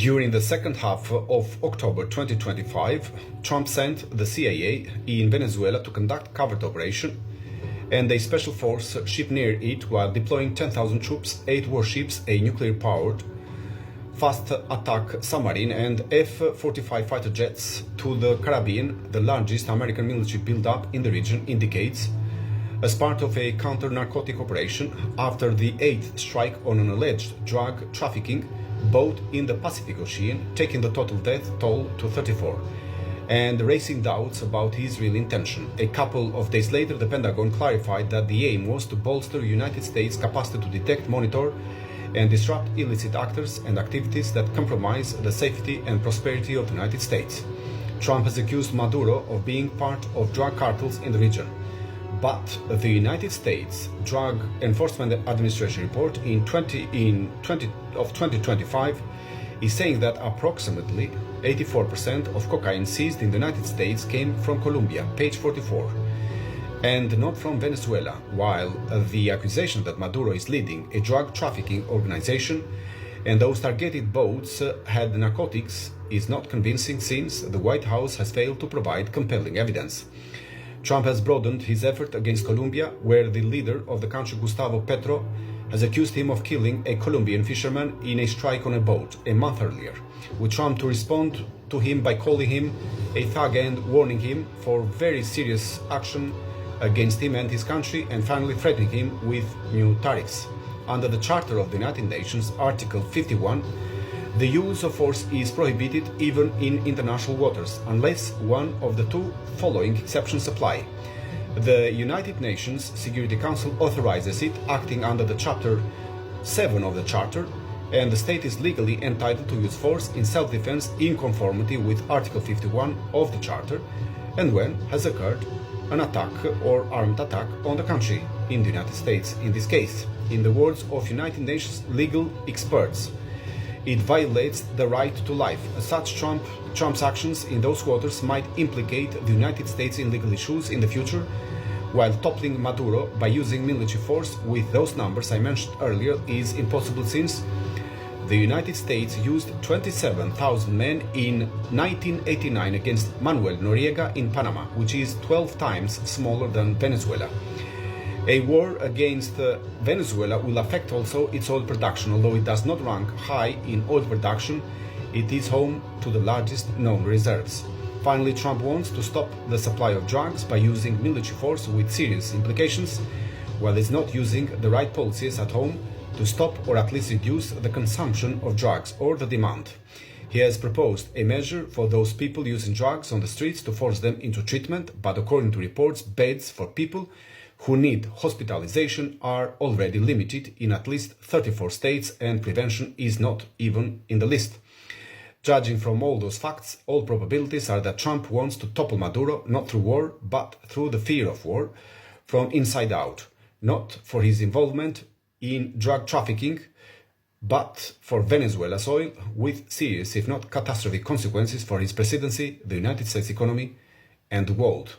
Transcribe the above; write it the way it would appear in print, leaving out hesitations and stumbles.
During the second half of October 2025, Trump sent the CIA in Venezuela to conduct covert operation, and a special force ship near it while deploying 10,000 troops, 8 warships, a nuclear-powered fast attack submarine, and F-45 fighter jets to the Caribbean, the largest American military build-up in the region, indicates, as part of a counter-narcotic operation after the 8th strike on an alleged drug trafficking boat in the Pacific Ocean, taking the total death toll to 34, and raising doubts about his real intention. A couple of days later, the Pentagon clarified that the aim was to bolster United States' capacity to detect, monitor, and disrupt illicit actors and activities that compromise the safety and prosperity of the United States. Trump has accused Maduro of being part of drug cartels in the region. But the United States Drug Enforcement Administration report in 2025 is saying that approximately 84% of cocaine seized in the United States came from Colombia, page 44, and not from Venezuela, while the accusation that Maduro is leading a drug trafficking organization and those targeted boats had narcotics is not convincing, since the White House has failed to provide compelling evidence. Trump has broadened his effort against Colombia, where the leader of the country, Gustavo Petro, has accused him of killing a Colombian fisherman in a strike on a boat a month earlier, with Trump to respond to him by calling him a thug and warning him for very serious action against him and his country, and finally threatening him with new tariffs. Under the Charter of the United Nations, Article 51, the use of force is prohibited even in international waters, unless one of the two following exceptions apply. The United Nations Security Council authorizes it, acting under the Chapter 7 of the Charter, and the state is legally entitled to use force in self-defense in conformity with Article 51 of the Charter, and when has occurred an attack or armed attack on the country, in the United States in this case. In the words of United Nations legal experts, it violates the right to life. As such, Trump's actions in those waters might implicate the United States in legal issues in the future, while toppling Maduro by using military force with those numbers I mentioned earlier is impossible, since the United States used 27,000 men in 1989 against Manuel Noriega in Panama, which is 12 times smaller than Venezuela. A war against Venezuela will affect also its oil production. Although it does not rank high in oil production, it is home to the largest known reserves. Finally, Trump wants to stop the supply of drugs by using military force with serious implications, while he's not using the right policies at home to stop or at least reduce the consumption of drugs or the demand. He has proposed a measure for those people using drugs on the streets to force them into treatment, but according to reports, beds for people who need hospitalization are already limited in at least 34 states, and prevention is not even in the list. Judging from all those facts, all probabilities are that Trump wants to topple Maduro not through war, but through the fear of war, from inside out, not for his involvement in drug trafficking, but for Venezuela's oil, with serious, if not catastrophic, consequences for his presidency, the United States economy, and the world.